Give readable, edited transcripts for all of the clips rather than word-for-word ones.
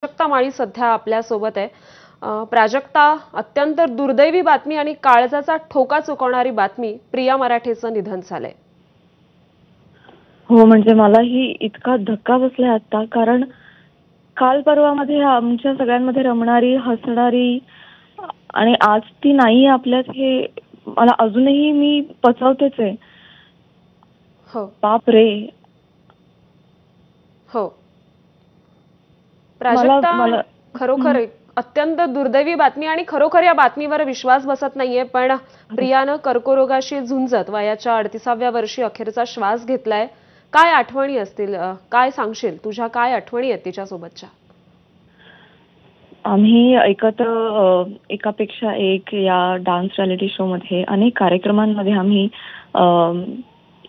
प्राजक्ता माळी सध्या आपल्या सोबत आहे। प्राजक्ता, अत्यंत दुर्दैवी बातमी आणि काळजाचा ठोका चुकवणारी बातमी, प्रिया मराठेचं निधन झालंय। हो, म्हणजे मलाही इतका धक्का बसलाय आता, कारण काल परवामध्ये आमच्या सगळ्यांमध्ये रमणारी, हसणारी आणि आज ती नाही आपल्यात, हे मला अजूनही मी पचवतेच आहे। हो बाप रे। हो, मला प्राजक्ता, मला खरोखर अत्यंत दुर्दैवी बातमी आणि खरोखर या बातमीवर विश्वास बसत नाहीये। पण प्रियानं कर्करोगाशी झुंजत वयाच्या 38व्या वर्षी अखेरचा श्वास घेतलाय। काय आठवणी असतील, काय सांगशील, तुझ्या काय आठवणी आहेत तिच्यासोबतच्या? आम्ही एकत्र एकापेक्षा एक या डान्स रियालिटी शो मध्ये अनेक कार्यक्रमांमध्ये आम्ही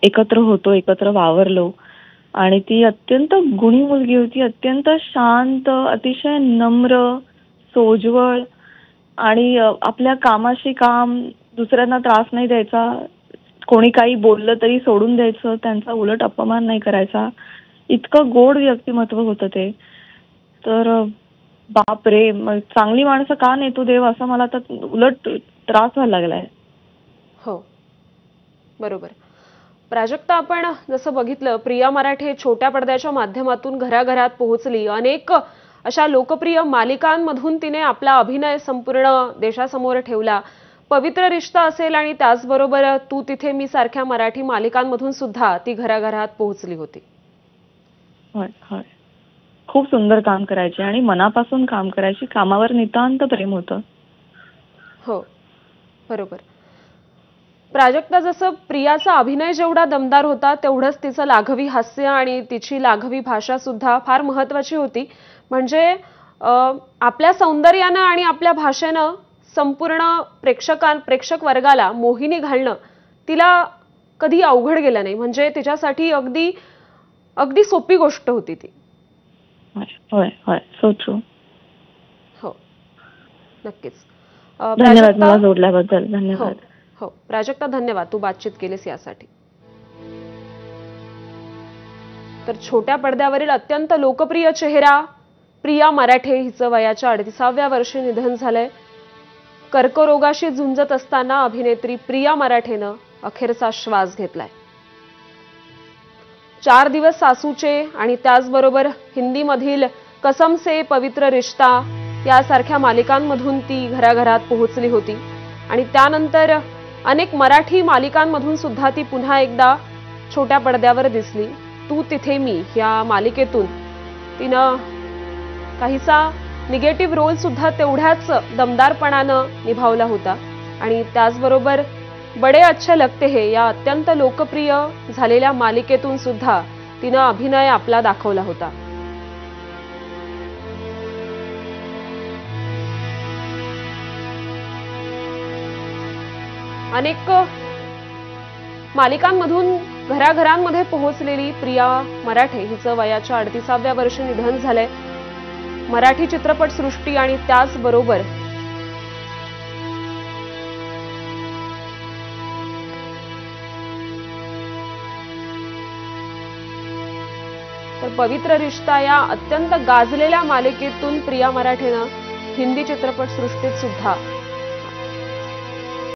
एकत्र होतो, एकत्र वावरलो आणि ती अत्यंत गुणी मुलगी होती, अत्यंत शांत, अतिशय नम्र, सोज्वळ आणि आपल्या कामाशी काम, दुसऱ्यांना त्रास नाही द्यायचा, कोणी काही बोललं तरी सोडून द्यायचं, त्यांचा उलट अपमान नाही करायचा, इतकं गोड व्यक्तिमत्व होतं ते। तर बाप रे, चांगली माणसं का नेतो देव, असं मला तर उलट त्रास व्हायला लागलाय। हो, बरोबर। प्राजक्ता, आपण जसं बघितलं, प्रिया मराठे छोट्या पडद्याच्या माध्यमातून घराघरात पोहोचली। अनेक अशा लोकप्रिय मालिकांमधून तिने आपला अभिनय संपूर्ण देशासमोर ठेवला। पवित्र रिश्ता असेल आणि त्याचबरोबर तू तिथे मी सारख्या मराठी मालिकांमधून सुद्धा ती घराघरात पोहोचली होती। होय होय, खूप सुंदर काम करायची आणि मनापासून काम करायची, कामावर नितांत प्रेम होतं। हो, बरोबर। प्राजक्ता, जसं प्रियाचा अभिनय जेवढा दमदार होता, तेवढंच तिचं लाघवी हास्य आणि तिची लाघवी भाषा सुद्धा फार महत्त्वाची होती। म्हणजे आपल्या सौंदर्यानं आणि आपल्या भाषेनं संपूर्ण प्रेक्षक वर्गाला मोहिनी घालणं तिला कधी अवघड गेलं नाही। म्हणजे तिच्यासाठी अगदी अगदी सोपी गोष्ट होती ती। होय होय, सो ट्रू। हो, नक्कीच। धन्यवाद मला जोडल्याबद्दल, धन्यवाद। हो, प्राजक्ता, धन्यवाद तू बातचीत केलीस यासाठी। तर छोट्या पडद्यावरील अत्यंत लोकप्रिय चेहरा प्रिया मराठे हिचं वयाच्या 38व्या वर्षी निधन झालंय। कर्करोगाशी झुंजत असताना अभिनेत्री प्रिया मराठेनं अखेरचा श्वास घेतलाय। 4 दिवस सासूचे आणि त्याचबरोबर हिंदीमधील कसम से, पवित्र रिश्ता यासारख्या मालिकांमधून ती घराघरात पोहोचली होती आणि त्यानंतर अनेक मराठी मालिकांमधून सुद्धा ती पुन्हा एकदा छोट्या पडद्यावर दिसली। तू तिथे मी या मालिकेतून तिनं काहीसा निगेटिव्ह रोल सुद्धा तेवढ्याच दमदारपणानं निभावला होता आणि त्याचबरोबर बडे अच्छे लगते है या अत्यंत लोकप्रिय झालेल्या मालिकेतून सुद्धा तिनं अभिनय आपला दाखवला होता। अनेक मालिकांमधून घराघरांमध्ये पोहोचलेली प्रिया मराठे हिचं वयाच्या 38व्या वर्षी निधन झालंय। मराठी चित्रपटसृष्टी आणि त्याचबरोबर तर पवित्र रिश्ता या अत्यंत गाजलेल्या मालिकेतून प्रिया मराठेनं हिंदी चित्रपटसृष्टीत सुद्धा